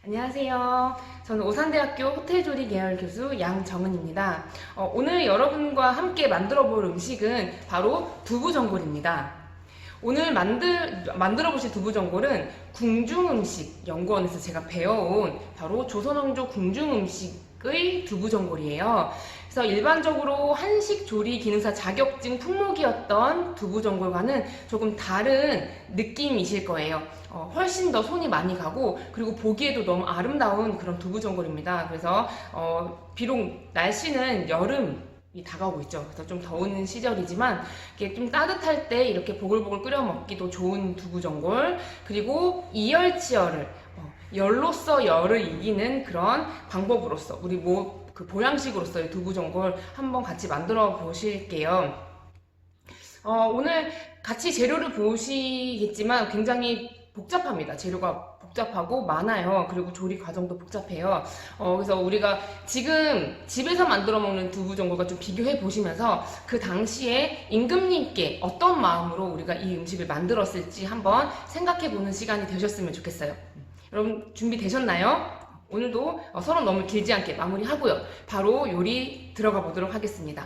안녕하세요. 저는 오산대학교 호텔조리 계열 교수 양정은입니다. 오늘 여러분과 함께 만들어 볼 음식은 바로 두부전골입니다. 오늘 만들어 보실 두부전골은 궁중음식 연구원에서 제가 배워온 바로 조선왕조 궁중음식의 두부전골이에요. 그래서 일반적으로 한식 조리 기능사 자격증 품목이었던 두부전골과는 조금 다른 느낌이실 거예요. 훨씬 더 손이 많이 가고, 그리고 보기에도 너무 아름다운 그런 두부전골입니다. 그래서 비록 날씨는 여름이 다가오고 있죠. 그래서 좀 더운 시절이지만 이게 좀 따뜻할 때 이렇게 보글보글 끓여 먹기도 좋은 두부전골, 그리고 이열치열을 열로서 열을 이기는 그런 방법으로서 우리 그 보양식으로서의 두부전골 한번 같이 만들어 보실게요. 오늘 같이 재료를 보시겠지만 굉장히 복잡합니다. 재료가 복잡하고 많아요. 그리고 조리 과정도 복잡해요. 그래서 우리가 지금 집에서 만들어 먹는 두부전골과 좀 비교해 보시면서 그 당시에 임금님께 어떤 마음으로 우리가 이 음식을 만들었을지 한번 생각해 보는 시간이 되셨으면 좋겠어요. 여러분 준비되셨나요? 오늘도 서로 너무 길지 않게 마무리하고요. 바로 요리 들어가 보도록 하겠습니다.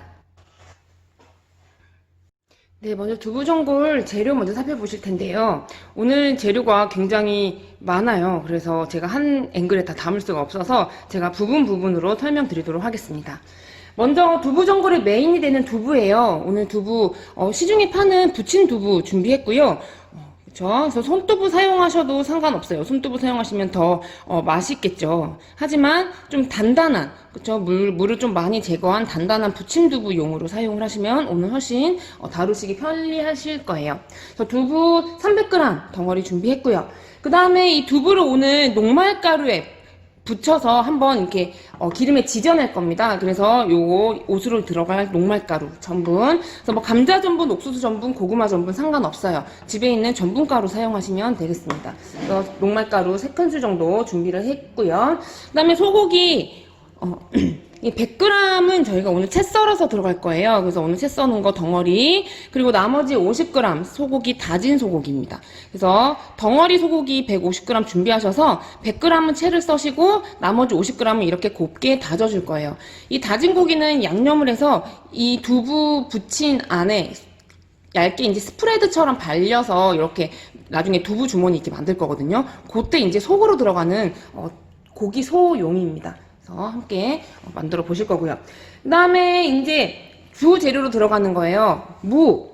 네, 먼저 두부전골 재료 먼저 살펴보실 텐데요. 오늘 재료가 굉장히 많아요. 그래서 제가 한 앵글에 다 담을 수가 없어서 제가 부분으로 설명드리도록 하겠습니다. 먼저 두부전골의 메인이 되는 두부예요. 오늘 두부 시중에 파는 부친 두부 준비했고요. 그래서 손두부 사용하셔도 상관없어요. 손두부 사용하시면 더 맛있겠죠. 하지만 좀 단단한, 그쵸? 물을 좀 많이 제거한 단단한 부침두부용으로 사용을 하시면 오늘 훨씬 다루시기 편리하실 거예요. 그래서 두부 300g 덩어리 준비했고요. 그 다음에 이 두부를 오늘 녹말가루에 붙여서 한번 이렇게 기름에 지져낼 겁니다. 그래서 요거 옷으로 들어갈 녹말가루 전분, 그래서 뭐 감자 전분, 옥수수 전분, 고구마 전분 상관없어요. 집에 있는 전분가루 사용하시면 되겠습니다. 그래서 녹말가루 3큰술 정도 준비를 했고요. 그 다음에 소고기 이 100g은 저희가 오늘 채 썰어서 들어갈 거예요. 그래서 오늘 채 써놓은 거 덩어리, 그리고 나머지 50g 소고기, 다진 소고기입니다. 그래서 덩어리 소고기 150g 준비하셔서 100g은 채를 써시고 나머지 50g은 이렇게 곱게 다져줄 거예요. 이 다진 고기는 양념을 해서 이 두부 부친 안에 얇게 이제 스프레드처럼 발려서 이렇게 나중에 두부 주머니 이렇게 만들 거거든요. 그때 이제 속으로 들어가는 고기 소용입니다. 함께 만들어 보실 거고요. 그 다음에 이제 주 재료로 들어가는 거예요. 무,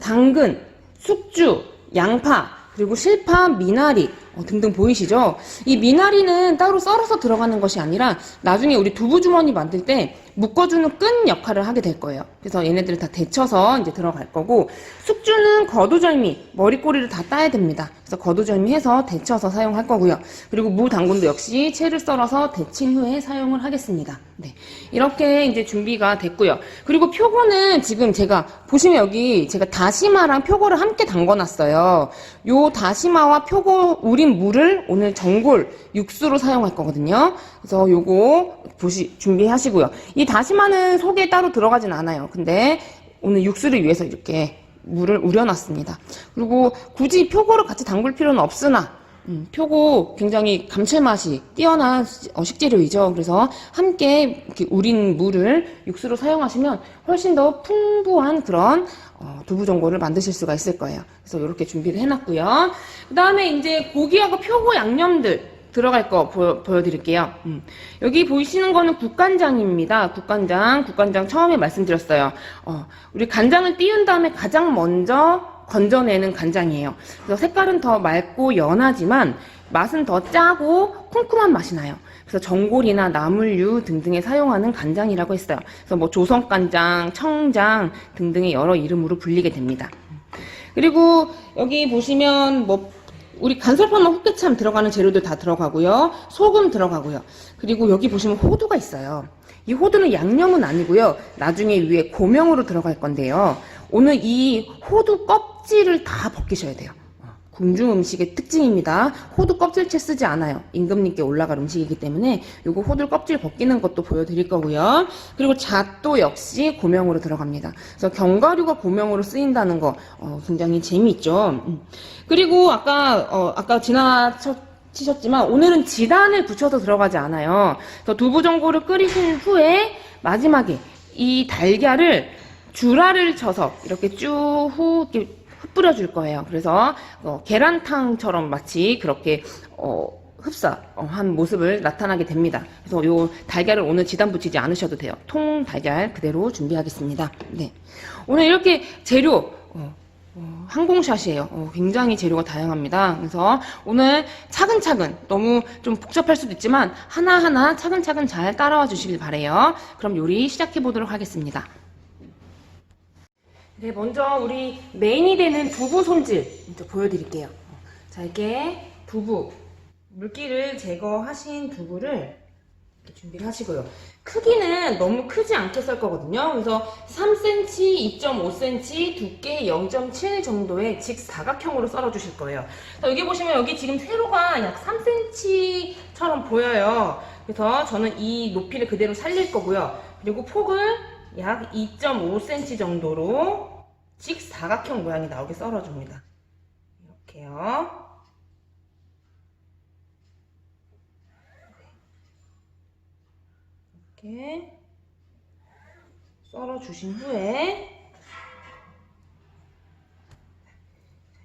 당근, 숙주, 양파, 그리고 실파, 미나리 등등 보이시죠? 이 미나리는 따로 썰어서 들어가는 것이 아니라 나중에 우리 두부 주머니 만들 때 묶어주는 끈 역할을 하게 될 거예요. 그래서 얘네들을 다 데쳐서 이제 들어갈 거고, 숙주는 거두절미, 머리꼬리를 다 따야 됩니다. 그래서 거두절미 해서 데쳐서 사용할 거고요. 그리고 무, 당근도 역시 채를 썰어서 데친 후에 사용을 하겠습니다. 네, 이렇게 이제 준비가 됐고요. 그리고 표고는 지금 제가 보시면 여기 제가 다시마랑 표고를 함께 담궈놨어요. 요 다시마와 표고 우린 무를 오늘 전골 육수로 사용할 거거든요. 그래서 요거 준비하시고요. 이 다시마는 속에 따로 들어가진 않아요. 근데 오늘 육수를 위해서 이렇게 물을 우려놨습니다. 그리고 굳이 표고를 같이 담글 필요는 없으나 표고 굉장히 감칠맛이 뛰어난 식재료이죠. 그래서 함께 이렇게 우린 물을 육수로 사용하시면 훨씬 더 풍부한 그런 두부전골을 만드실 수가 있을 거예요. 그래서 이렇게 준비를 해놨고요. 그 다음에 이제 고기하고 표고 양념들 들어갈 거 보여드릴게요. 여기 보이시는 거는 국간장입니다. 국간장 처음에 말씀드렸어요. 우리 간장을 띄운 다음에 가장 먼저 건져내는 간장이에요. 그래서 색깔은 더 맑고 연하지만 맛은 더 짜고 쿰쿰한 맛이 나요. 그래서 전골이나 나물류 등등에 사용하는 간장이라고 했어요. 그래서 뭐 조선간장, 청장 등등의 여러 이름으로 불리게 됩니다. 그리고 여기 보시면 뭐 우리 간설파나 호깨참 들어가는 재료들 다 들어가고요. 소금 들어가고요. 그리고 여기 보시면 호두가 있어요. 이 호두는 양념은 아니고요. 나중에 위에 고명으로 들어갈 건데요. 오늘 이 호두 껍질을 다 벗기셔야 돼요. 궁중 음식의 특징입니다. 호두 껍질채 쓰지 않아요. 임금님께 올라갈 음식이기 때문에 요거 호두 껍질 벗기는 것도 보여드릴 거고요. 그리고 잣도 역시 고명으로 들어갑니다. 그래서 견과류가 고명으로 쓰인다는 거 굉장히 재미있죠. 그리고 아까 치셨지만 오늘은 지단을 붙여서 들어가지 않아요. 그래서 두부전골을 끓이신 후에 마지막에 이 달걀을 주라를 쳐서 이렇게 쭉 이렇게 흩뿌려 줄 거예요. 그래서 계란탕처럼 마치 그렇게 흡사한 모습을 나타나게 됩니다. 그래서 요 달걀을 오늘 지단 붙이지 않으셔도 돼요. 통 달걀 그대로 준비하겠습니다. 네. 오늘 이렇게 재료 항공샷이에요. 굉장히 재료가 다양합니다. 그래서 오늘 차근차근 너무 좀 복잡할 수도 있지만 하나하나 차근차근 잘 따라와 주시길 바래요. 그럼 요리 시작해 보도록 하겠습니다. 네, 먼저 우리 메인이 되는 두부 손질 먼저 보여드릴게요. 자, 이렇게 두부 물기를 제거하신 두부를 이렇게 준비를 하시고요. 크기는 너무 크지 않게 썰 거거든요. 그래서 3cm, 2.5cm, 두께 0.7 정도의 직사각형으로 썰어 주실 거예요. 여기 보시면 여기 지금 세로가 약 3cm처럼 보여요. 그래서 저는 이 높이를 그대로 살릴 거고요. 그리고 폭을 약 2.5cm 정도로 직사각형 모양이 나오게 썰어 줍니다. 이렇게요. 이렇게 썰어 주신 후에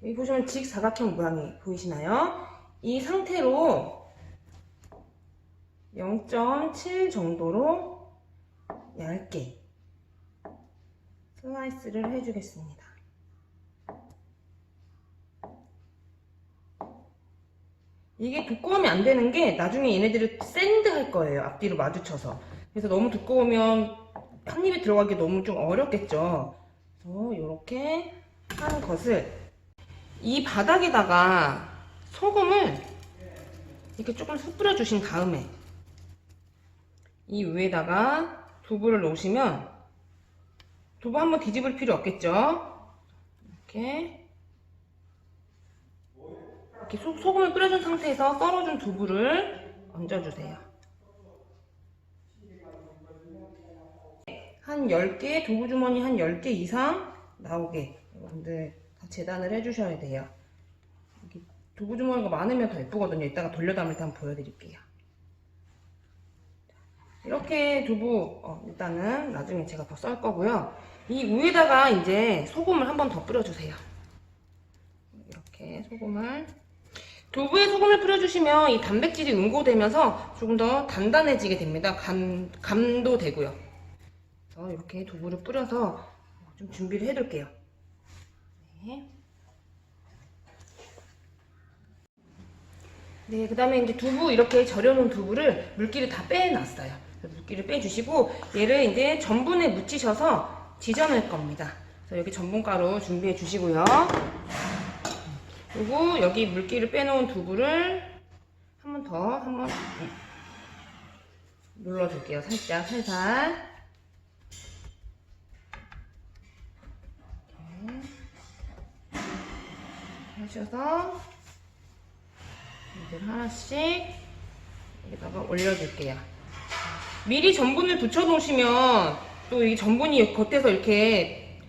여기 보시면 직사각형 모양이 보이시나요? 이 상태로 0.7 정도로 얇게 슬라이스를 해주겠습니다. 이게 두꺼우면 안 되는 게 나중에 얘네들을 샌드 할 거예요. 앞뒤로 마주쳐서. 그래서 너무 두꺼우면 한 입에 들어가기 너무 좀 어렵겠죠. 그래서 이렇게 하는 것을 이 바닥에다가 소금을 이렇게 조금 쑥 뿌려주신 다음에 이 위에다가 두부를 놓으시면 두부 한번 뒤집을 필요 없겠죠. 이렇게 소금을 뿌려준 상태에서 썰어준 두부를 얹어주세요. 한 10개, 두부 주머니 한 10개 이상 나오게 여러분들 다 재단을 해주셔야 돼요. 여기 두부 주머니가 많으면 더 예쁘거든요. 이따가 돌려 담을 때 한번 보여드릴게요. 이렇게 두부 일단은 나중에 제가 더 썰 거고요. 이 위에다가 이제 소금을 한 번 더 뿌려주세요. 이렇게 두부에 소금을 뿌려주시면 이 단백질이 응고되면서 조금 더 단단해지게 됩니다. 감도 되고요. 그래서 이렇게 두부를 뿌려서 좀 준비를 해둘게요. 네, 그 다음에 이제 두부 이렇게 절여놓은 두부를 물기를 다 빼놨어요. 물기를 빼주시고 얘를 이제 전분에 묻히셔서 지져낼 겁니다. 그래서 여기 전분가루 준비해 주시고요. 그리고 여기 물기를 빼놓은 두부를 한 번 눌러줄게요. 살살. 이렇게 하셔서 이들 하나씩 여기다가 올려줄게요. 미리 전분을 붙여 놓으시면 또 이 전분이 겉에서 이렇게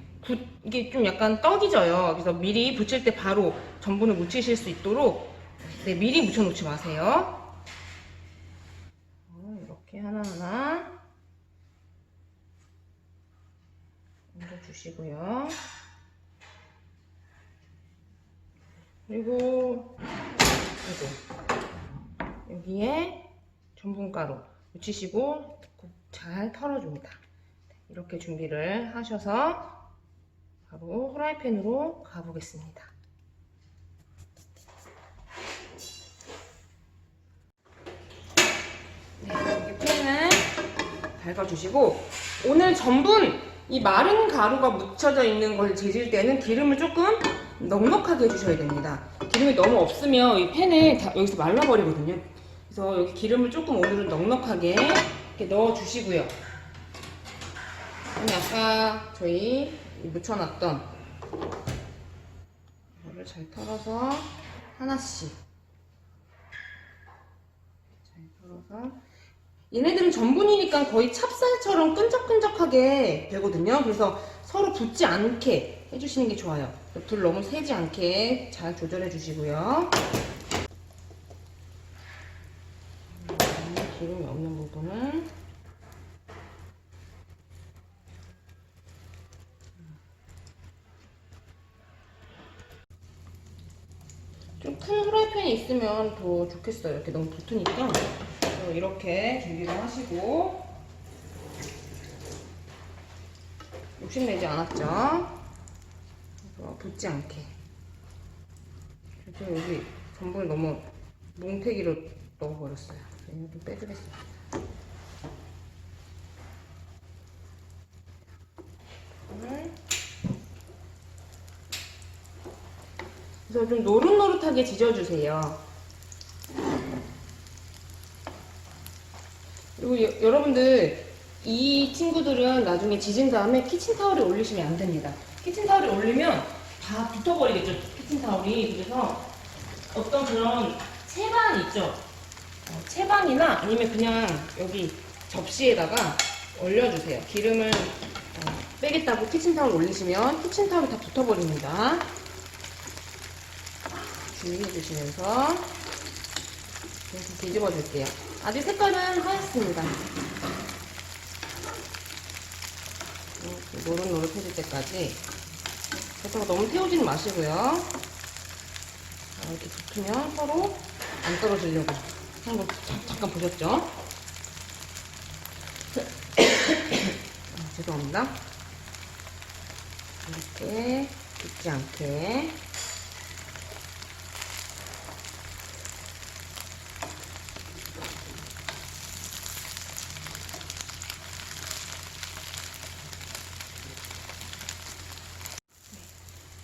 이게 좀 약간 떡이져요. 그래서 미리 붙일 때 바로 전분을 묻히실 수 있도록 미리 묻혀 놓지 마세요. 이렇게 하나하나 얹어주시고요. 그리고 여기에 전분가루 묻히시고 잘 털어줍니다. 이렇게 준비를 하셔서 바로 후라이팬으로 가보겠습니다. 네, 이렇게 팬을 밝아주시고 오늘 전분 이 마른 가루가 묻혀져 있는 걸 재질 때는 기름을 조금 넉넉하게 해주셔야 됩니다. 기름이 너무 없으면 이 팬에 여기서 말라버리거든요. 그래서 여기 기름을 조금 오늘은 넉넉하게 이렇게 넣어주시고요. 아까 저희 묻혀놨던 이거를 잘 털어서 하나씩 잘 털어서 얘네들은 전분이니까 거의 찹쌀처럼 끈적끈적하게 되거든요. 그래서 서로 붙지 않게 해주시는 게 좋아요. 불 너무 세지 않게 잘 조절해 주시고요. 기름이 없는 부분은 좀 큰 후라이팬이 있으면 더 좋겠어요. 이렇게 너무 붙으니까. 이렇게 준비를 하시고, 욕심내지 않았죠? 붙지 않게. 지금 여기 전분을 너무 뭉태기로 넣어버렸어요. 이거 좀 빼주겠습니다. 그래서 좀 노릇노릇하게 지져주세요. 그리고 여러분들, 이 친구들은 나중에 지진 다음에 키친타올에 올리시면 안 됩니다. 키친타올에 올리면 다 붙어버리겠죠, 키친타올이. 그래서 어떤 그런 채반 있죠? 채반이나 아니면 그냥 여기 접시에다가 올려주세요. 기름을 빼겠다고 키친타올 올리시면 키친타올이 다 붙어버립니다. 주의해주시면서 이렇게 뒤집어줄게요. 아직 색깔은 하얗습니다. 노릇노릇해질 때까지. 그렇다고 너무 태우지는 마시고요. 이렇게 붙으면 서로 안 떨어지려고 한번 잠깐 보셨죠? 죄송합니다. 이렇게 붙지 않게.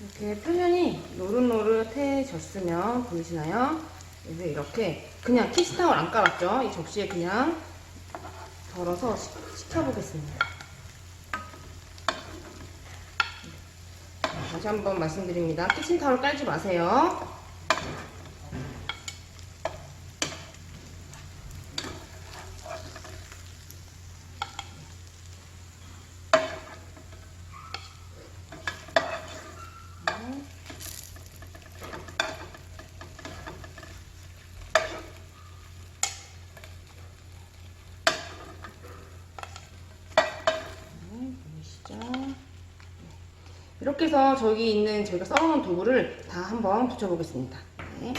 이렇게 표면이 노릇노릇해졌으면 보이시나요? 그래서 이렇게 그냥 키친타올 안 깔았죠? 이 접시에 그냥 덜어서 식혀보겠습니다. 다시 한번 말씀드립니다. 키친타올 깔지 마세요. 이렇게 해서 저기 있는 저희가 썰어놓은 두부를 다 한번 붙여보겠습니다. 네.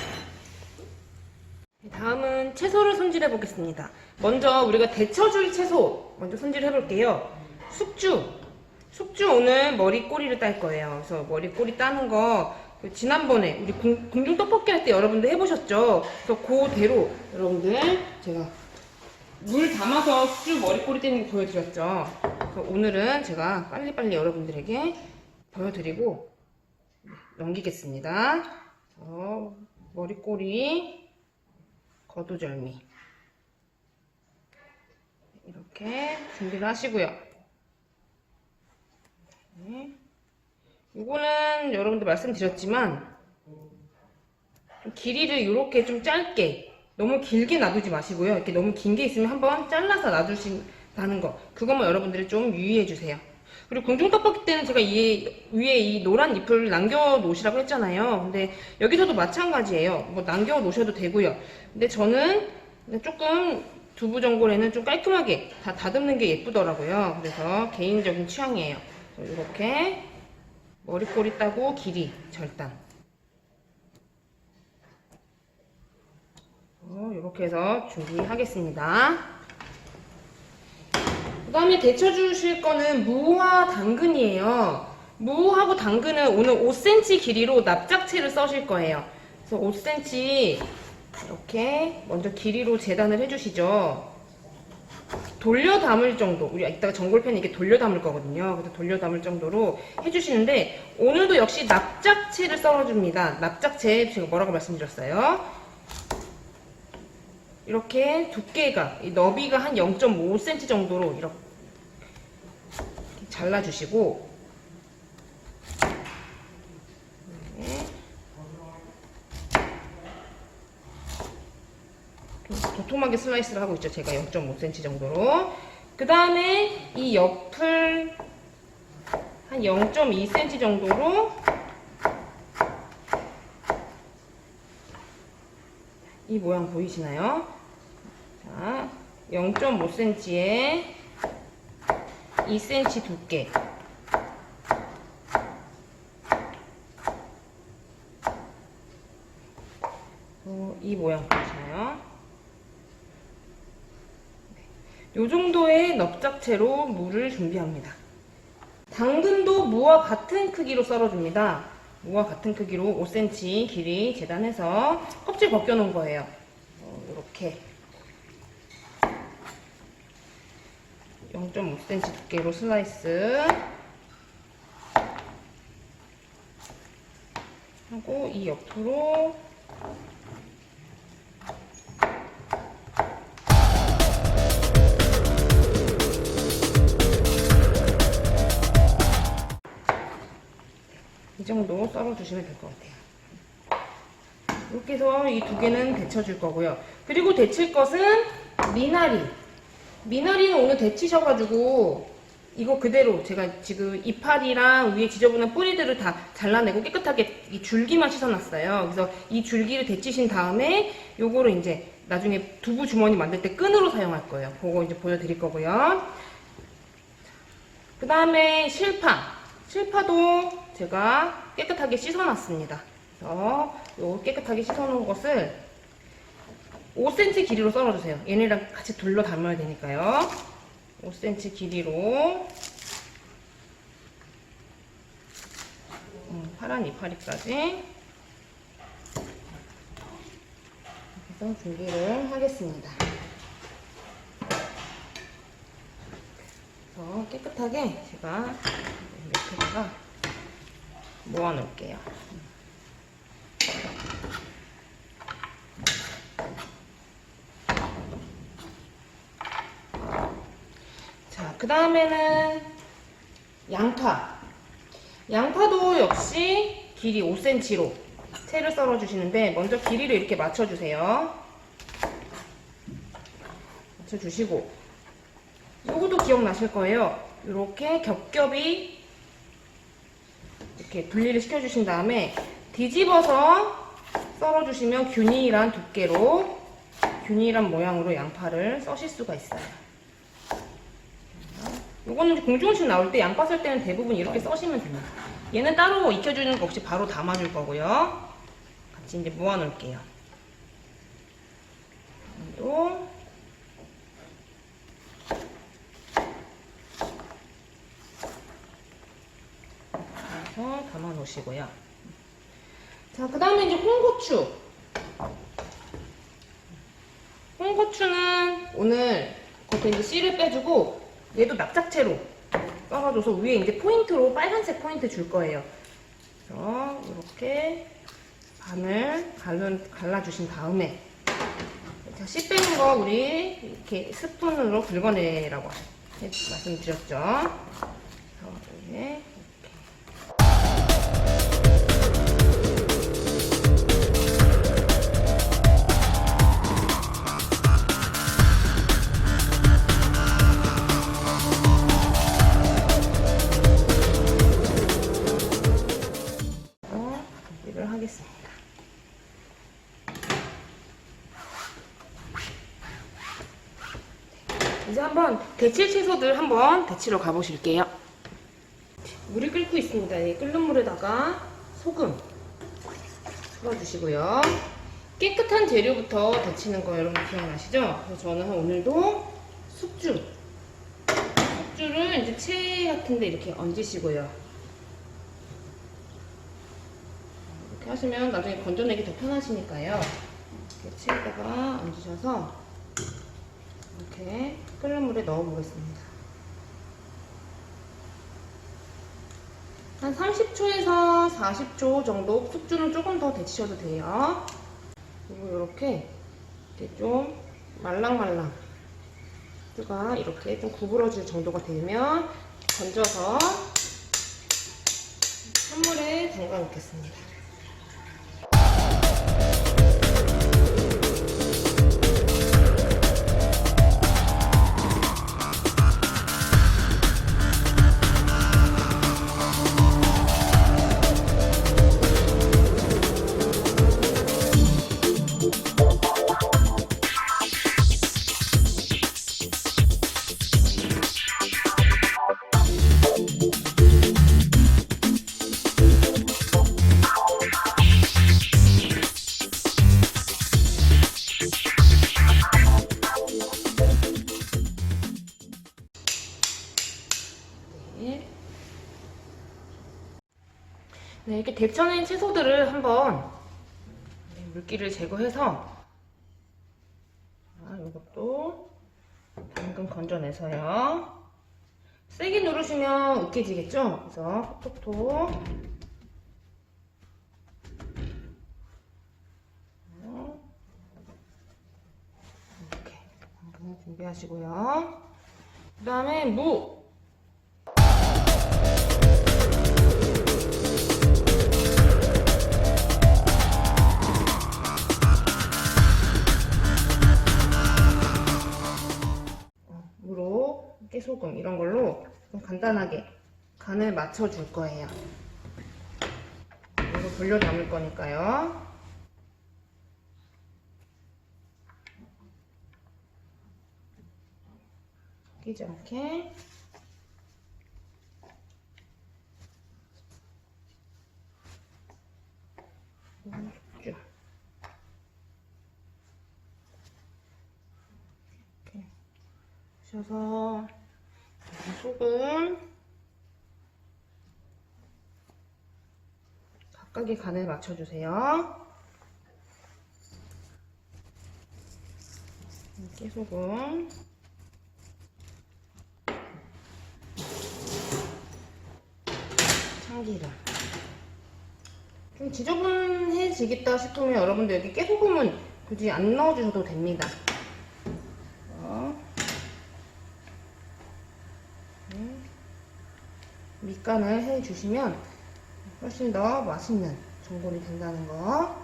다음은 채소를 손질해 보겠습니다. 먼저 우리가 데쳐줄 채소 먼저 손질해 볼게요. 숙주 오늘 머리 꼬리를 딸 거예요. 그래서 머리 꼬리 따는 거 지난번에 우리 궁중 떡볶이 할 때 여러분들 해보셨죠? 그래서 그대로 여러분들 제가 물 담아서 숙주 머리 꼬리 떼는 거 보여드렸죠? 그래서 오늘은 제가 빨리빨리 여러분들에게 보여드리고 넘기겠습니다. 머리꼬리 거두절미 이렇게 준비를 하시고요. 네. 이거는 여러분들 말씀드렸지만 좀 길이를 이렇게 좀 짧게, 너무 길게 놔두지 마시고요. 이렇게 너무 긴 게 있으면 한번 잘라서 놔두신다는 거, 그것만 여러분들이 좀 유의해 주세요. 그리고 궁중떡볶이 때는 제가 위에 이 노란 잎을 남겨 놓으시라고 했잖아요. 근데 여기서도 마찬가지예요. 뭐 남겨 놓으셔도 되고요. 근데 저는 조금 두부전골에는 좀 깔끔하게 다 다듬는 게 예쁘더라고요. 그래서 개인적인 취향이에요. 이렇게 머리꼬리 따고 길이 절단. 이렇게 해서 준비하겠습니다. 그 다음에 데쳐주실 거는 무와 당근이에요. 무하고 당근은 오늘 5cm 길이로 납작채를 써실 거예요. 그래서 5cm 이렇게 먼저 길이로 재단을 해주시죠. 돌려 담을 정도, 우리 이따가 전골팬 이렇게 돌려 담을 거거든요. 그래서 돌려 담을 정도로 해주시는데 오늘도 역시 납작채를 썰어줍니다. 납작채 제가 뭐라고 말씀드렸어요? 이렇게 두께가, 이 너비가 한 0.5cm 정도로 이렇게 잘라주시고, 도톰하게 슬라이스를 하고 있죠. 제가 0.5cm 정도로. 그 다음에 이 옆을 한 0.2cm 정도로 이 모양 보이시나요? 자, 0.5cm에 2cm 두께. 이 모양 보이시나요? 이 정도의 넓적채로 무를 준비합니다. 당근도 무와 같은 크기로 썰어줍니다. 무와 같은 크기로 5cm 길이 재단해서 껍질 벗겨놓은 거예요. 이렇게 0.5cm 두께로 슬라이스 하고 이 옆으로 이 정도 썰어주시면 될 것 같아요. 이렇게 해서 이 두 개는 데쳐줄 거고요. 그리고 데칠 것은 미나리. 미나리는 오늘 데치셔가지고 이거 그대로 제가 지금 이파리랑 위에 지저분한 뿌리들을 다 잘라내고 깨끗하게 이 줄기만 씻어놨어요. 그래서 이 줄기를 데치신 다음에 요거를 이제 나중에 두부 주머니 만들 때 끈으로 사용할 거예요. 그거 이제 보여드릴 거고요. 그 다음에 실파. 실파도 제가 깨끗하게 씻어놨습니다. 그래서 요 깨끗하게 씻어놓은 것을 5cm 길이로 썰어주세요. 얘네랑 같이 둘러 담아야 되니까요. 5cm 길이로 파란 이파리까지 그래서 준비를 하겠습니다. 그래서 깨끗하게 제가 밑에다가 모아 놓을게요. 자, 그 다음에는 양파. 양파도 역시 길이 5cm로 채를 썰어 주시는데 먼저 길이를 이렇게 맞춰주세요. 맞춰주시고 요것도 기억나실 거예요. 이렇게 겹겹이 이렇게 분리를 시켜주신 다음에 뒤집어서 썰어주시면 균일한 두께로 균일한 모양으로 양파를 써실 수가 있어요. 요거는 공중식 나올 때 양파 썰 때는 대부분 이렇게 써시면 됩니다. 얘는 따로 익혀주는 거 없이 바로 담아줄 거고요. 같이 이제 모아 놓을게요. 그리고 담아 놓으시고요. 자, 그 다음에 이제 홍고추. 홍고추는 오늘 겉에 이제 씨를 빼주고 얘도 납작채로 썰어줘서 위에 이제 포인트로 빨간색 포인트 줄 거예요. 그래서 이렇게 반을 갈라주신 다음에 자, 씨 빼는 거 우리 이렇게 스푼으로 긁어내라고 말씀드렸죠. 그래서 이렇게 하겠습니다. 이제 한번 데칠 채소들 한번 데치러 가보실게요. 물이 끓고 있습니다. 이 끓는 물에다가 소금 풀어주시고요. 깨끗한 재료부터 데치는 거 여러분 기억나시죠? 그래서 저는 오늘도 숙주를 이제 채 같은데 이렇게 얹으시고요. 하시면 나중에 건져내기 더 편하시니까요. 이렇게 채에다가 얹으셔서 이렇게 끓는 물에 넣어 보겠습니다. 한 30초에서 40초 정도 숙주는 조금 더 데치셔도 돼요. 그리고 이렇게 좀 말랑말랑 숙주가 이렇게 좀 구부러질 정도가 되면 건져서 찬물에 담가 놓겠습니다. 네, 이렇게 데쳐낸 채소들을 한번 물기를 제거해서, 이것도 당근 건져내서요. 세게 누르시면 으깨지겠죠? 그래서 톡톡톡. 이렇게 당근 준비하시고요. 그 다음에 무. 무로 깨소금 이런 걸로 좀 간단하게 간을 맞춰줄 거예요. 이거 돌려 담을 거니까요. 끼지 않게. 쭉. 이렇게 하셔서 소금 각각의 간을 맞춰주세요. 깨소금, 참기름. 좀 지저분해지겠다 싶으면 여러분들 여기 깨소금은 굳이 안 넣어주셔도 됩니다. 밑간을 해주시면 훨씬 더 맛있는 전골이 된다는 거.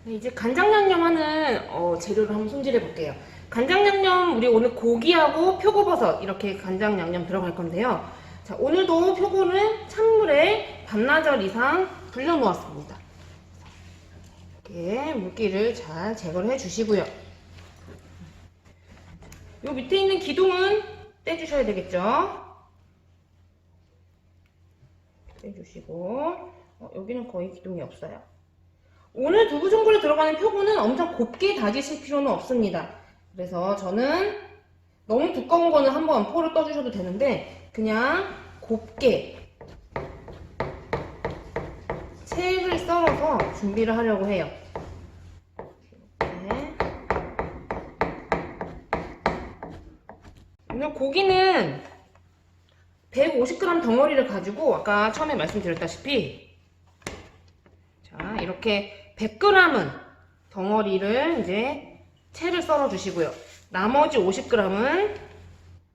네, 이제 간장 양념 하는 재료를 한번 손질해 볼게요. 간장 양념 우리 오늘 고기하고 표고버섯 이렇게 간장 양념 들어갈 건데요. 자, 오늘도 표고는 찬물에 반나절 이상 불려 놓았습니다. 이렇게 물기를 잘 제거를 해 주시고요. 요 밑에 있는 기둥은 떼주셔야 되겠죠? 떼주시고 여기는 거의 기둥이 없어요. 오늘 두부전골에 들어가는 표고는 엄청 곱게 다지실 필요는 없습니다. 그래서 저는 너무 두꺼운 거는 한번 포를 떠주셔도 되는데 그냥 곱게 채를 썰어서 준비를 하려고 해요. 이렇게. 오늘 고기는 150g 덩어리를 가지고 아까 처음에 말씀드렸다시피 자, 이렇게 100g은 덩어리를 이제 채를 썰어 주시고요. 나머지 50g은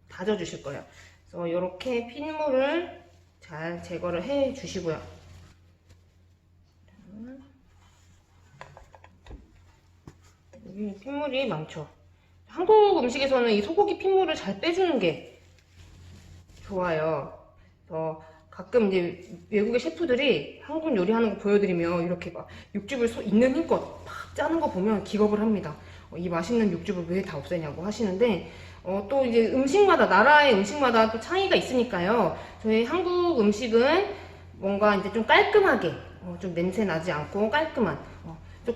다져 주실 거예요. 그래서 이렇게 핏물을 잘 제거를 해 주시고요. 여기 핏물이 많죠. 한국 음식에서는 이 소고기 핏물을 잘 빼주는 게 좋아요. 그래서 가끔 이제 외국의 셰프들이 한국 요리하는 거 보여드리면 이렇게 막 육즙을 있는 힘껏 팍 짜는 거 보면 기겁을 합니다. 이 맛있는 육즙을 왜 다 없애냐고 하시는데 또 이제 음식마다 나라의 음식마다 또 차이가 있으니까요. 저희 한국 음식은 뭔가 이제 좀 깔끔하게 좀 냄새 나지 않고 깔끔한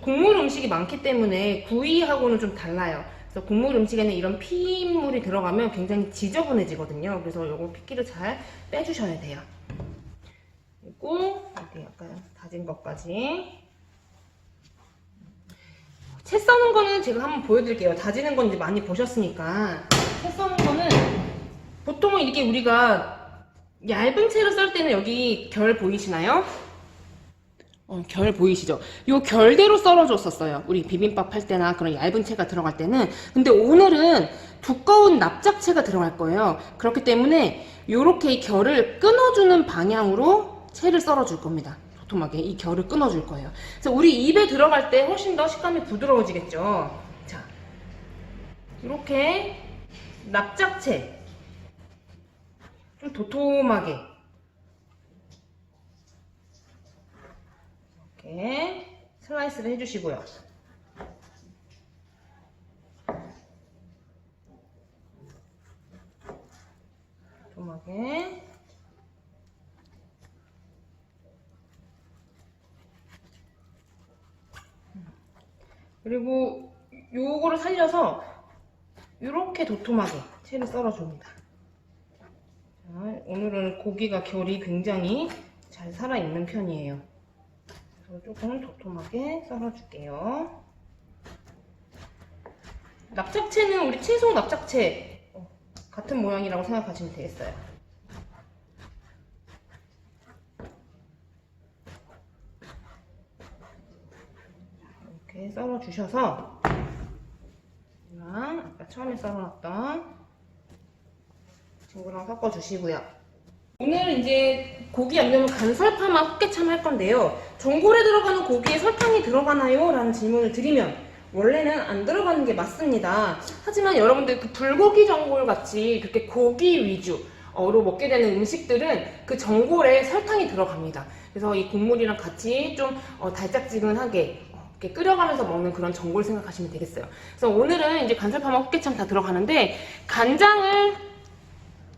국물 음식이 많기 때문에 구이하고는 좀 달라요. 그래서 국물 음식에는 이런 핏물이 들어가면 굉장히 지저분해지거든요. 그래서 요거 핏기를 잘 빼주셔야 돼요. 그리고 여기 약간 다진 것까지. 채 써는 거는 제가 한번 보여드릴게요. 다지는 건 이제 많이 보셨으니까. 채 써는 거는 보통은 이렇게 우리가 얇은 채로 썰 때는 여기 결 보이시나요? 결 보이시죠? 요 결대로 썰어줬었어요. 우리 비빔밥 할 때나 그런 얇은 채가 들어갈 때는. 근데 오늘은 두꺼운 납작채가 들어갈 거예요. 그렇기 때문에 요렇게 결을 끊어주는 방향으로 채를 썰어줄 겁니다. 도톰하게 이 결을 끊어줄 거예요. 그래서 우리 입에 들어갈 때 훨씬 더 식감이 부드러워지겠죠. 자, 이렇게 납작채 좀 도톰하게 이렇게 슬라이스를 해주시고요. 도톰하게. 그리고 요거를 살려서 이렇게 도톰하게 채를 썰어줍니다. 자, 오늘은 고기가 결이 굉장히 잘 살아있는 편이에요. 그래서 조금 도톰하게 썰어줄게요. 납작채는 우리 채소 납작채 같은 모양이라고 생각하시면 되겠어요. 이렇게 썰어주셔서 아까 처음에 썰어놨던 친구랑 섞어주시고요. 오늘 이제 고기 양념은 간설파맛 헛개참 할 건데요. 전골에 들어가는 고기에 설탕이 들어가나요? 라는 질문을 드리면 원래는 안 들어가는 게 맞습니다. 하지만 여러분들 그 불고기 전골 같이 그렇게 고기 위주로 먹게 되는 음식들은 그 전골에 설탕이 들어갑니다. 그래서 이 국물이랑 같이 좀 달짝지근하게 이렇게 끓여가면서 먹는 그런 전골 생각하시면 되겠어요. 그래서 오늘은 이제 간설파맛 헛개참 다 들어가는데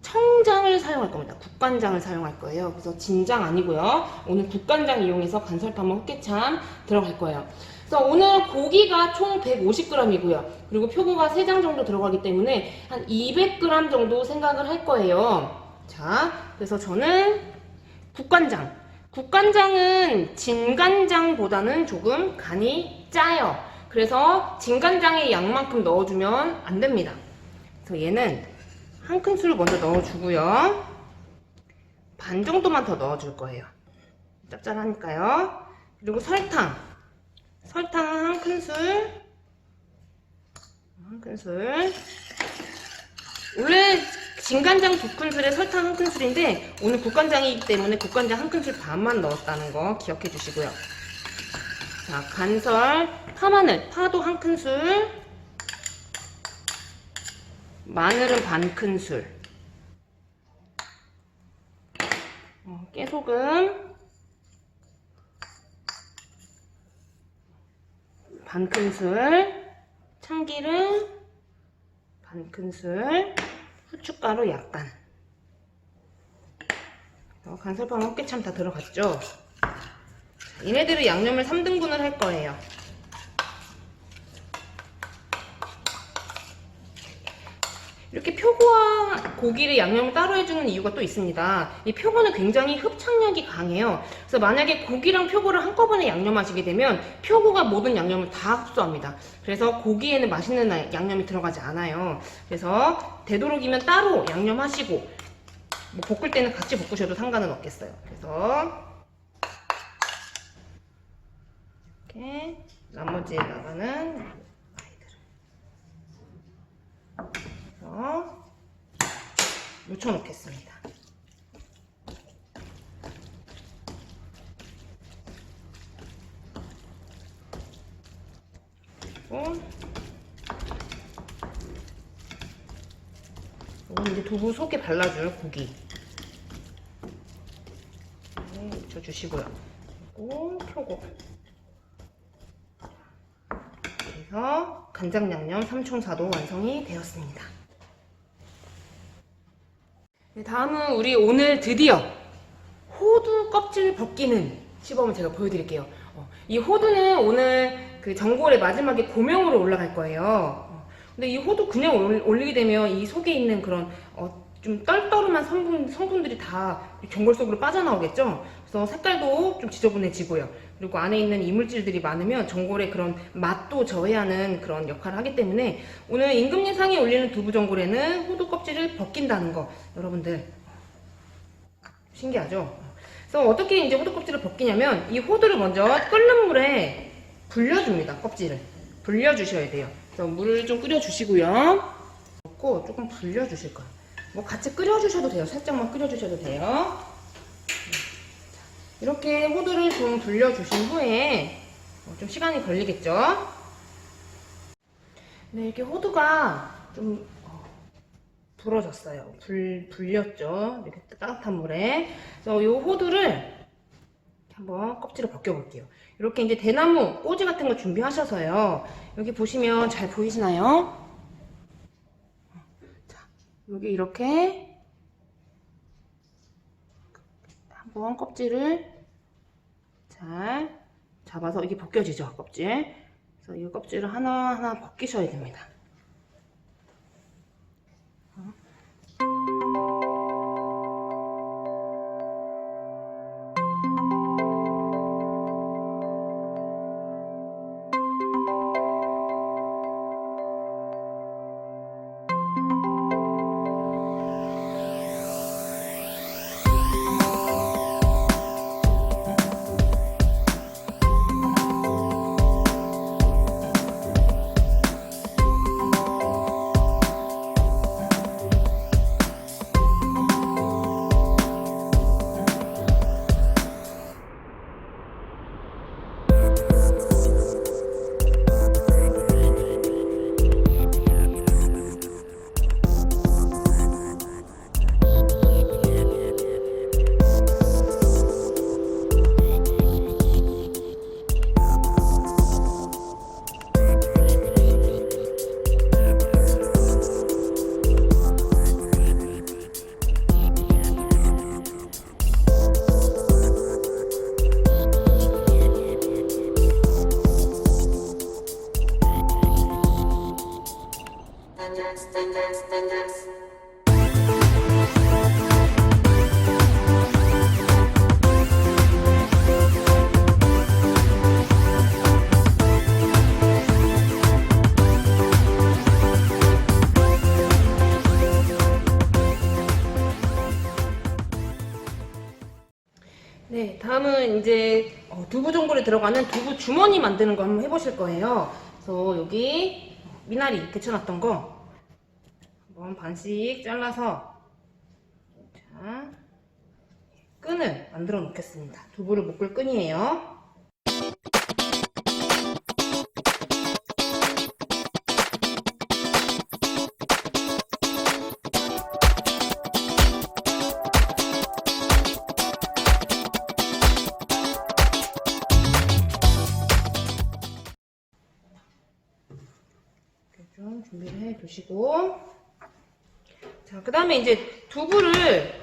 청장을 사용할 겁니다. 국간장을 사용할 거예요. 그래서 진장 아니고요. 오늘 국간장 이용해서 간설파맛 헛개참 들어갈 거예요. 그래서 오늘 고기가 총 150g이고요. 그리고 표고가 3장 정도 들어가기 때문에 한 200g 정도 생각을 할 거예요. 자, 그래서 저는 국간장은 진간장보다는 조금 간이 짜요. 그래서 진간장의 양만큼 넣어주면 안 됩니다. 그래서 얘는 한 큰술 먼저 넣어주고요. 반 정도만 더 넣어줄 거예요. 짭짤하니까요. 그리고 설탕 한 큰술. 원래 진간장 2큰술에 설탕 한 큰술인데 오늘 국간장이기 때문에 국간장 한 큰술 반만 넣었다는 거 기억해 주시고요. 자, 간설 파도 한 큰술, 마늘은 반 큰술, 깨소금 반 큰술, 참기름 반 큰술, 후춧가루 약간. 간설파맛 헛개참 다 들어갔죠? 얘네들은 양념을 3등분을 할 거예요. 이렇게 표고와 고기를 양념을 따로 해주는 이유가 또 있습니다. 이 표고는 굉장히 흡착력이 강해요. 그래서 만약에 고기랑 표고를 한꺼번에 양념하시게 되면 표고가 모든 양념을 다 흡수합니다. 그래서 고기에는 맛있는 양념이 들어가지 않아요. 그래서 되도록이면 따로 양념하시고 뭐 볶을 때는 같이 볶으셔도 상관은 없겠어요. 그래서 이렇게 나머지에 나가는 묻혀 놓겠습니다. 그리고 이건 이제 두부 속에 발라줄 고기 묻혀주시고요. 그리고 표고. 그래서 간장 양념 삼총사도 완성이 되었습니다. 네, 다음은 우리 오늘 드디어 호두 껍질 벗기는 시범을 제가 보여드릴게요. 이 호두는 오늘 그 전골의 마지막에 고명으로 올라갈 거예요. 근데 이 호두 그냥 올리게 되면 이 속에 있는 그런 좀 떨떠름한 성분들이 다 전골 속으로 빠져나오겠죠. 그래서 색깔도 좀 지저분해지고요. 그리고 안에 있는 이물질들이 많으면 전골의 그런 맛도 저해하는 그런 역할을 하기 때문에 오늘 임금예상에 올리는 두부 전골에는 호두 껍질을 벗긴다는 거 여러분들 신기하죠? 그래서 어떻게 이제 호두 껍질을 벗기냐면 이 호두를 먼저 끓는 물에 불려줍니다. 껍질을 불려주셔야 돼요. 그래서 물을 좀 끓여주시고요. 넣고 조금 불려주실 거예요. 뭐 같이 끓여주셔도 돼요. 살짝만 끓여주셔도 돼요. 이렇게 호두를 좀 불려주신 후에 좀 시간이 걸리겠죠. 네, 이렇게 호두가 좀 불어졌어요. 불렸죠. 이렇게 따뜻한 물에. 그래서 이 호두를 한번 껍질을 벗겨볼게요. 이렇게 이제 대나무 꼬지 같은 거 준비하셔서요. 여기 보시면 잘 보이시나요? 자, 여기 이렇게 한번 껍질을 잘 잡아서 이게 벗겨지죠, 껍질. 그래서 이 껍질을 하나하나 벗기셔야 됩니다. 네, 다음은 이제 두부 전골에 들어가는 두부 주머니 만드는 거 한번 해보실 거예요. 그래서 여기 미나리 데쳐놨던 거 한번 반씩 잘라서 자, 끈을 만들어 놓겠습니다. 두부를 묶을 끈이에요. 좀 준비를 해 두시고, 자, 그 다음에 이제 두부를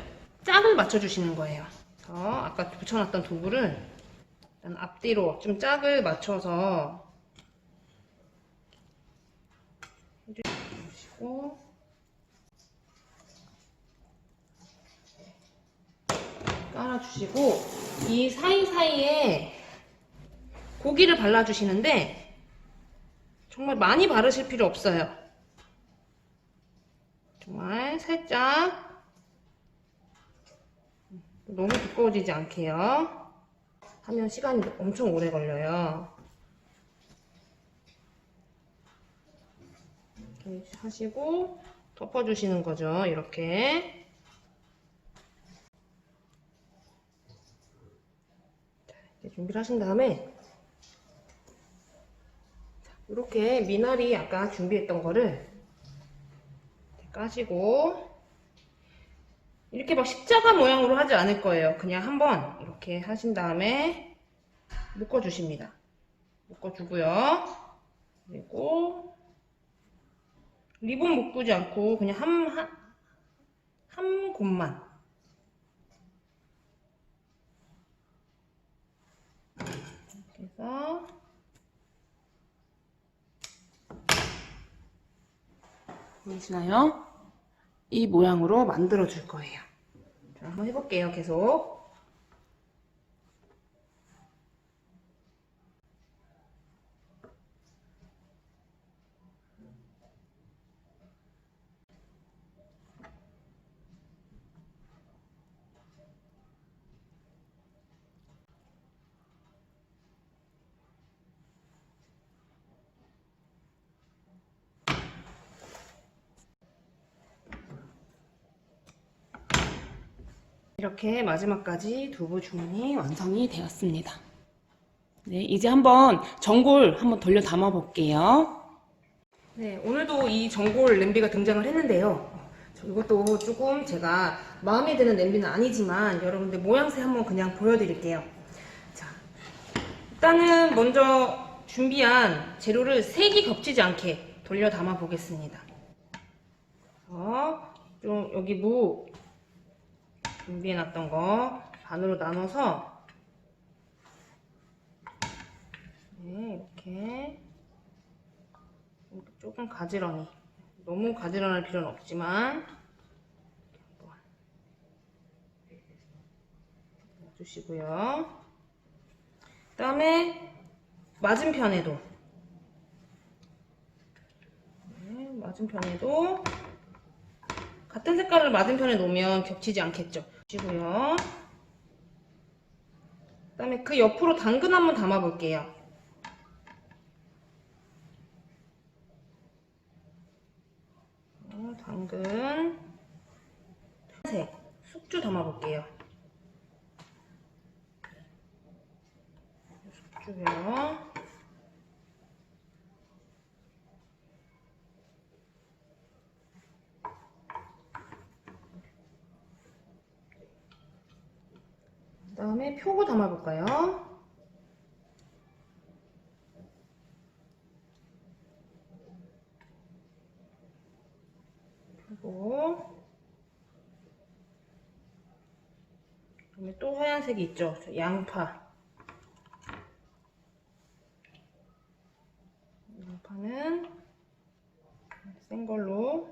짝을 맞춰 주시는 거예요. 아까 붙여놨던 두부를 일단 앞뒤로 좀 짝을 맞춰서 해주시고, 깔아주시고, 이 사이사이에 고기를 발라주시는데 정말 많이 바르실 필요 없어요. 정말 살짝, 너무 두꺼워지지 않게요. 하면 시간이 엄청 오래 걸려요. 이렇게 하시고 덮어주시는 거죠. 이렇게. 자, 이렇게 준비를 하신 다음에 이렇게 미나리 아까 준비했던 거를 까시고, 이렇게 막 십자가 모양으로 하지 않을 거예요. 그냥 한번 이렇게 하신 다음에 묶어주십니다. 묶어주고요. 그리고 리본 묶지 않고 그냥 한 곳만 이렇게 해서 보이시나요? 이 모양으로 만들어 줄 거예요. 자, 한번 해볼게요. 계속. 이렇게 마지막까지 두부 주문이 완성이 되었습니다. 네, 이제 한번 전골 한번 돌려 담아 볼게요. 네, 오늘도 이 전골 냄비가 등장을 했는데요. 이것도 조금 제가 마음에 드는 냄비는 아니지만 여러분들 모양새 한번 그냥 보여드릴게요. 자, 일단은 먼저 준비한 재료를 색이 겹치지 않게 돌려 담아 보겠습니다. 좀 여기 무 준비해놨던 거 반으로 나눠서 네, 이렇게 조금 가지런히, 너무 가지런할 필요는 없지만 한번 넣어주시고요. 그 다음에 맞은편에도 네, 맞은편에도 같은 색깔을 맞은편에 놓으면 겹치지 않겠죠. 보시고요. 그 다음에 그 옆으로 당근 한번 담아 볼게요. 당근, 색, 숙주 담아 볼게요. 숙주요. 그 다음에 표고 담아 볼까요? 표고. 그다음에 또 하얀색이 있죠. 양파. 양파는 센 걸로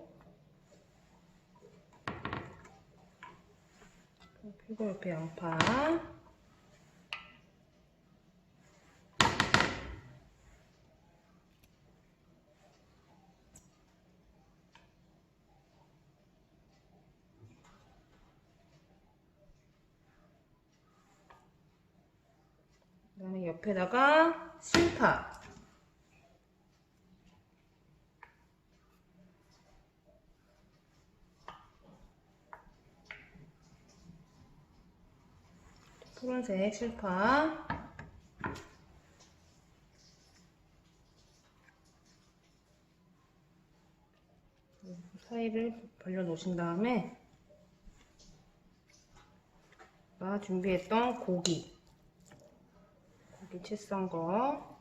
그리고 옆에 양파. 그다음에 옆에다가 실파. 푸른색 실파. 사이를 벌려 놓으신 다음에 아까 준비했던 고기 채 썬 거.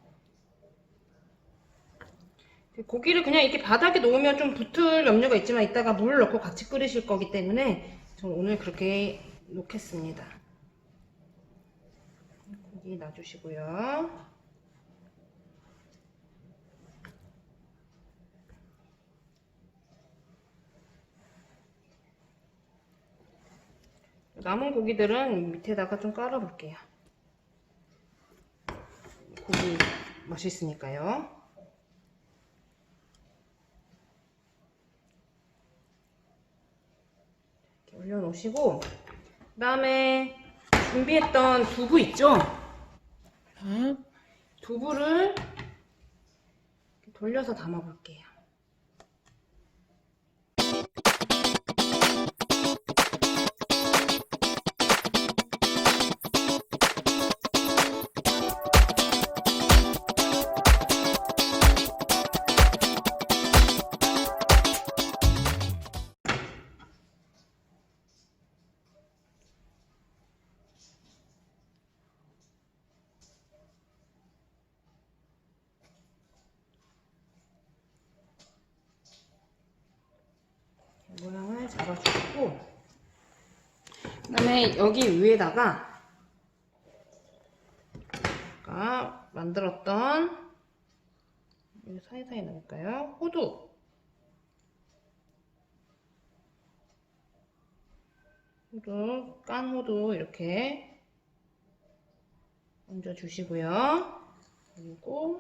고기를 그냥 이렇게 바닥에 놓으면 좀 붙을 염려가 있지만 이따가 물 넣고 같이 끓이실 거기 때문에 저는 오늘 그렇게 놓겠습니다. 고기 놔주시고요. 남은 고기들은 밑에다가 좀 깔아 볼게요. 고기 맛있으니까요. 이렇게 올려놓으시고, 그 다음에 준비했던 두부 있죠? 두부를 이렇게 돌려서 담아 볼게요. 모양을 잡아주고, 그 다음에 여기 위에다가 아까 만들었던 여기 사이사이 넣을까요? 호두. 깐 호두 이렇게 얹어주시고요. 그리고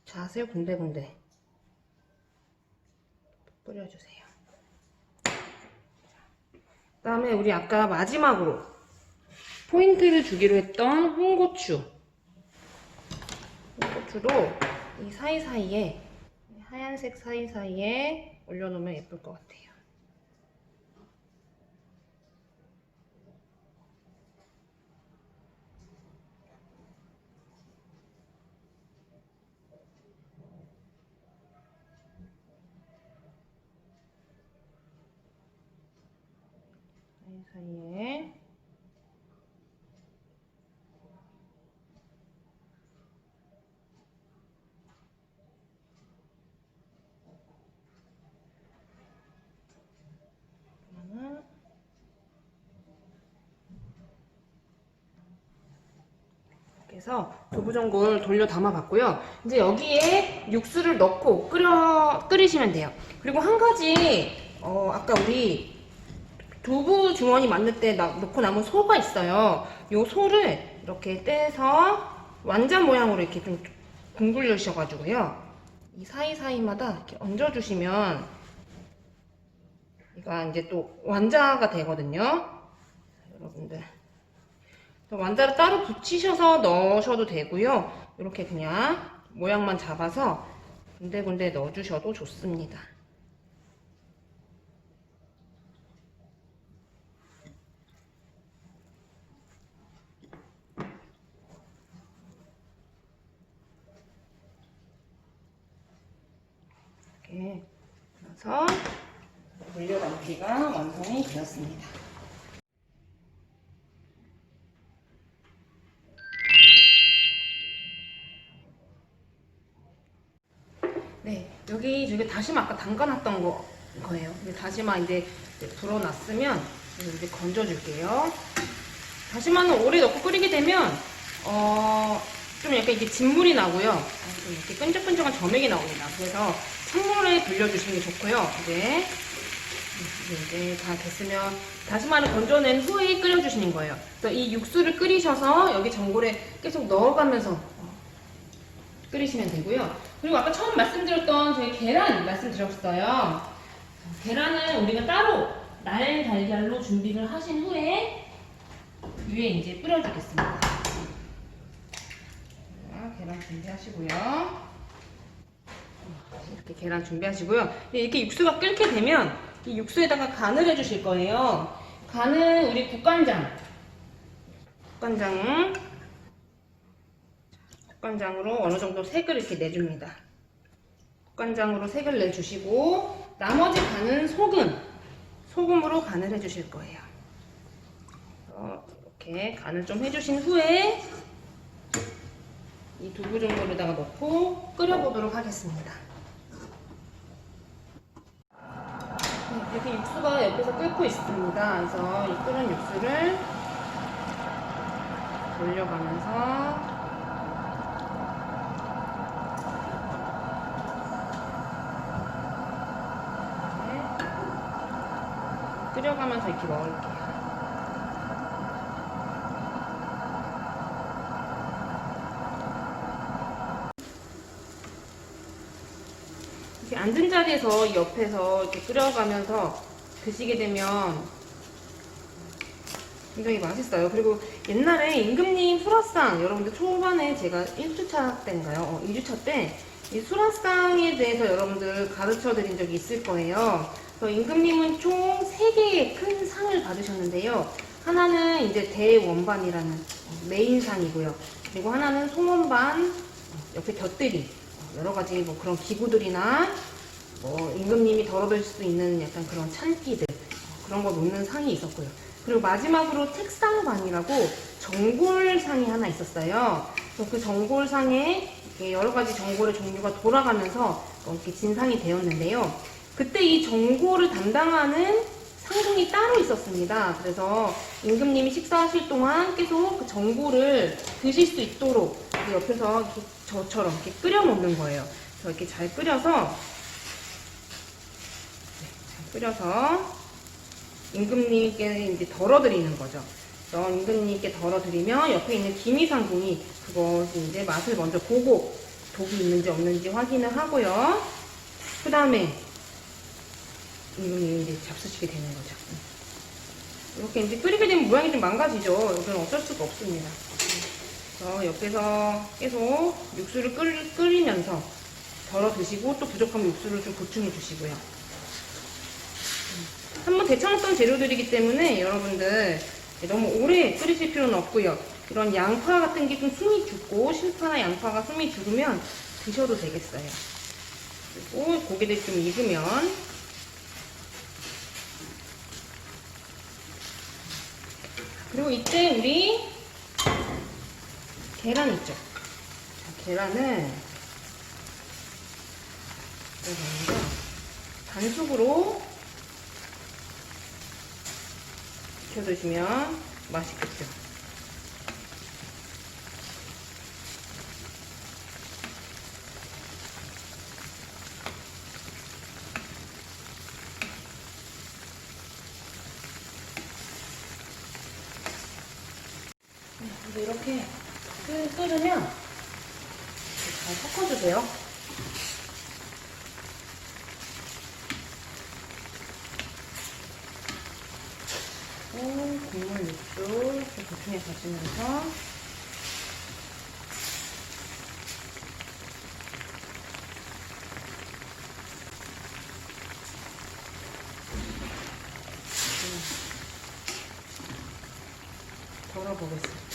잣을 군데군데 뿌려주세요. 그 다음에 우리 아까 마지막으로 포인트를 주기로 했던 홍고추도 이 사이사이에, 하얀색 사이사이에 올려놓으면 예쁠 것 같아요. 사이사이에 이렇게 해서 두부전골 돌려 담아 봤고요. 이제 여기에 육수를 넣고 끓이시면 돼요. 그리고 한 가지 아까 우리 두부 주머니 만들 때 넣고 남은 소가 있어요. 요 소를 이렇게 떼서 완자 모양으로 이렇게 좀 둥글리셔가지고요. 이 사이사이마다 이렇게 얹어주시면 얘가 이제 또 완자가 되거든요. 여러분들. 완자를 따로 붙이셔서 넣으셔도 되고요. 이렇게 그냥 모양만 잡아서 군데군데 넣어주셔도 좋습니다. 이렇게 넣어서 물려 담기가 완성이 되었습니다. 네, 여기 다시마 아까 담가놨던 거예요. 다시마 이제 불어놨으면 이제 건져줄게요. 다시마는 오래 넣고 끓이게 되면 좀 약간 이렇게 진물이 나고요. 좀 이렇게 끈적끈적한 점액이 나옵니다. 그래서 찬물에 불려주시는 게 좋고요. 이제 다 됐으면 다시마를 건져낸 후에 끓여주시는 거예요. 그래서 이 육수를 끓이셔서 여기 전골에 계속 넣어가면서 끓이시면 되고요. 그리고 아까 처음 말씀드렸던 저희 계란 말씀드렸어요. 계란은 우리가 따로 날 달걀로 준비를 하신 후에 위에 이제 뿌려주겠습니다. 자, 계란 준비하시고요. 이렇게 계란 준비하시고요. 이렇게 육수가 끓게 되면 이 육수에다가 간을 해주실 거예요. 간은 우리 국간장으로 어느 정도 색을 이렇게 내줍니다. 국간장으로 색을 내주시고 나머지 간은 소금으로 간을 해주실 거예요. 이렇게 간을 좀 해주신 후에 이 두부전골에다가 넣고 끓여보도록 하겠습니다. 이렇게 육수가 옆에서 끓고 있습니다. 그래서 이 끓은 육수를 돌려가면서 끓여가면서 이렇게 먹을게요. 이렇게 앉은 자리에서 옆에서 이렇게 끓여가면서 드시게 되면 굉장히 맛있어요. 그리고 옛날에 임금님 수라상, 여러분들 초반에 제가 1주차 때인가요? 2주차 때 이 수라상에 대해서 여러분들 가르쳐 드린 적이 있을 거예요. 그래서 임금님은 총 3개의 큰 상을 받으셨는데요. 하나는 이제 대원반이라는 메인상이고요. 그리고 하나는 송원반, 옆에 곁들이, 여러 가지 뭐 그런 기구들이나 임금님이 덜어들 수 있는 약간 그런 찬기들, 그런 거 놓는 상이 있었고요. 그리고 마지막으로 책상반이라고 전골상이 하나 있었어요. 그래서 그 전골상에 이렇게 여러 가지 전골의 종류가 돌아가면서 이렇게 진상이 되었는데요. 그때 이 전골을 담당하는 상궁이 따로 있었습니다. 그래서 임금님이 식사하실 동안 계속 그 전골을 드실 수 있도록 옆에서 이렇게 저처럼 이렇게 끓여 놓는 거예요. 그래서 이렇게 잘 끓여서 임금님께 이제 덜어드리는 거죠. 그래서 임금님께 덜어드리면 옆에 있는 기미상궁이 그것이 이제 맛을 먼저 보고 독이 있는지 없는지 확인을 하고요. 그 다음에 임금님이 이제 잡수시게 되는 거죠. 이렇게 이제 끓이게 되면 모양이 좀 망가지죠. 이건 어쩔 수가 없습니다. 그래서 옆에서 계속 육수를 끓이면서 덜어 드시고 또 부족하면 육수를 좀 보충해 주시고요. 한번 데쳐놨던 재료들이기 때문에 여러분들 너무 오래 끓이실 필요는 없고요. 이런 양파 같은 게 좀 숨이 죽고 실파나 양파가 숨이 죽으면 드셔도 되겠어요. 그리고 고기들 좀 익으면 그리고 이때 우리 계란 있죠? 계란을 먼저 반숙으로 익혀두시면 맛있겠죠. 이렇게 끓으면 잘 섞어주세요. 국물 육수 이렇게 보충해 가시면서 덜어보겠습니다.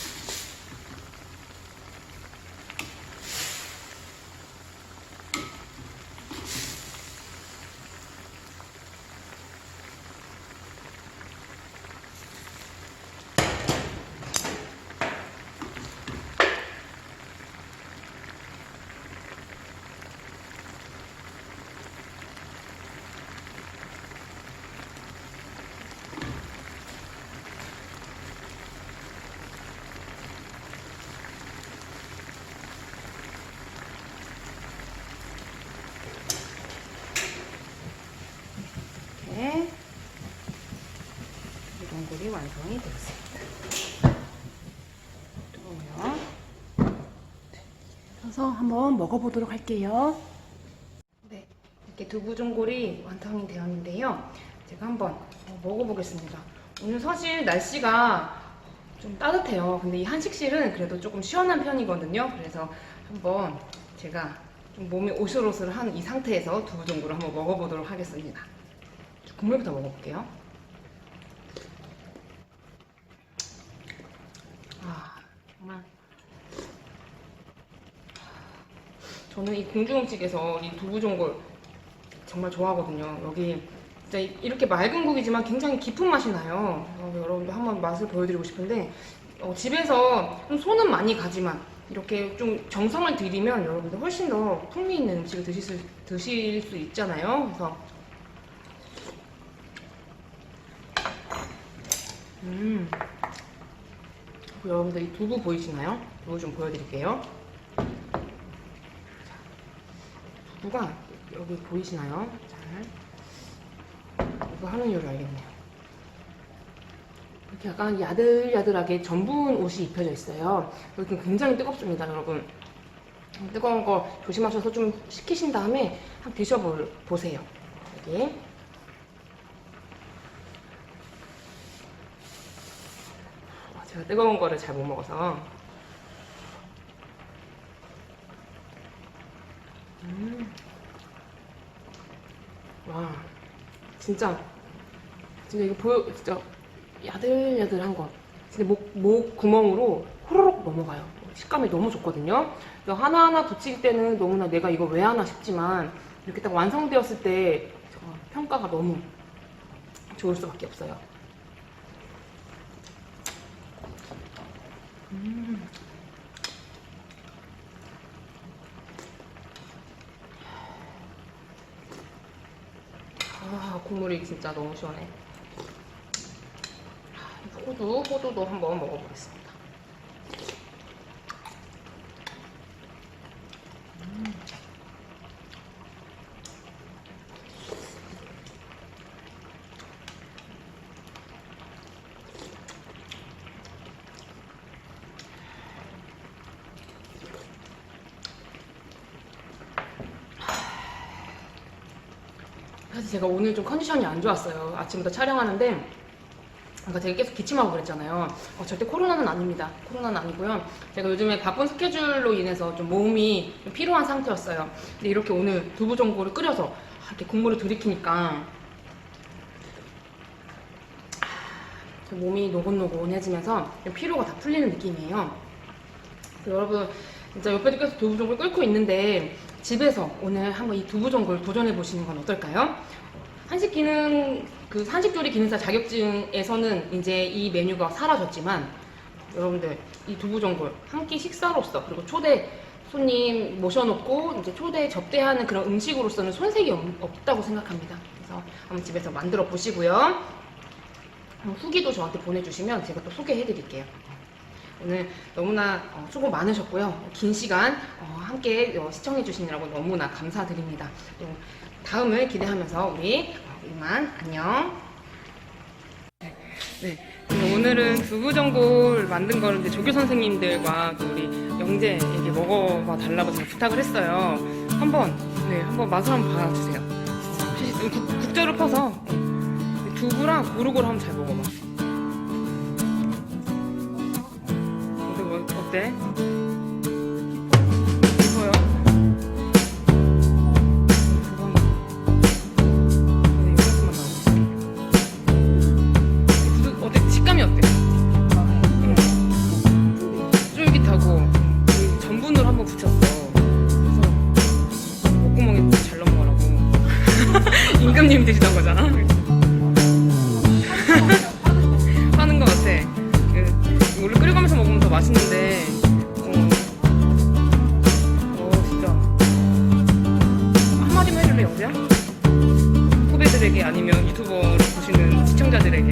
넣어서 한번 먹어보도록 할게요. 네, 이렇게 두부전골이 완성이 되었는데요. 제가 한번 먹어보겠습니다. 오늘 사실 날씨가 좀 따뜻해요. 근데 이 한식실은 그래도 조금 시원한 편이거든요. 그래서 한번 제가 좀 몸이 오슬오슬한 이 상태에서 두부전골을 한번 먹어보도록 하겠습니다. 국물부터 먹어볼게요. 정말 저는 이 궁중음식에서 이 두부전골 정말 좋아하거든요. 여기 진짜 이렇게 맑은 국이지만 굉장히 깊은 맛이 나요. 여러분도 한번 맛을 보여드리고 싶은데 집에서 좀 손은 많이 가지만 이렇게 좀 정성을 들이면 여러분들 훨씬 더 풍미 있는 음식을 드실 수 있잖아요. 그래서 여러분들 이 두부 보이시나요? 두부 좀 보여드릴게요. 두부가 여기 보이시나요? 잘 이거 하는 이유를 알겠네요. 이렇게 약간 야들야들하게 전분 옷이 입혀져 있어요. 여기 굉장히 뜨겁습니다, 여러분. 뜨거운 거 조심하셔서 좀 식히신 다음에 한번 드셔보세요. 여기. 제가 뜨거운 거를 잘 못 먹어서. 와, 진짜 이거 진짜 야들야들한 거. 진짜 목 구멍으로 호로록 넘어가요. 식감이 너무 좋거든요. 하나하나 붙일 때는 너무나 내가 이거 왜 하나 싶지만 이렇게 딱 완성되었을 때 평가가 너무 좋을 수밖에 없어요. 국물이 진짜 너무 시원해. 호두도 한번 먹어보겠습니다. 사실 제가 오늘 좀 컨디션이 안 좋았어요. 아침부터 촬영하는데 제가 계속 기침하고 그랬잖아요. 절대 코로나는 아닙니다. 코로나는 아니고요. 제가 요즘에 바쁜 스케줄로 인해서 좀 몸이 좀 피로한 상태였어요. 근데 이렇게 오늘 두부전골을 끓여서 이렇게 국물을 들이키니까 몸이 노곤노곤해지면서 피로가 다 풀리는 느낌이에요. 여러분 진짜 옆에도 계속 두부전골 끓고 있는데 집에서 오늘 한번 이 두부전골 도전해 보시는 건 어떨까요? 한식기능 한식조리 기능사 자격증에서는 이제 이 메뉴가 사라졌지만 여러분들 이 두부전골 한 끼 식사로서 그리고 초대 손님 모셔놓고 이제 초대 접대하는 그런 음식으로서는 손색이 없다고 생각합니다. 그래서 한번 집에서 만들어 보시고요. 후기도 저한테 보내주시면 제가 또 소개해 드릴게요. 오늘 너무나 수고 많으셨고요. 긴 시간 함께 시청해 주시느라고 너무나 감사드립니다. 또 다음을 기대하면서 우리 이만 안녕. 네, 오늘은 두부전골 만든 거를 이제 조교 선생님들과 또 우리 영재에게 먹어봐 달라고 제가 부탁을 했어요. 한번 맛을 한번 봐주세요. 국자로 퍼서 두부랑 고루고루 한번 잘 먹어봐. 어때? 이거요? 어때? 식감이 어때? 쫄깃하고 전분으로 한번 붙였어. 그래서 목구멍에 잘 넘어가라고. 임금님 드시던 거잖아. 하는 거 같아. 물을 끓여가면서 먹으면 더 맛있는데 진짜 한마디만 해줄래 영재야? 후배들에게 아니면 유튜버를 보시는 시청자들에게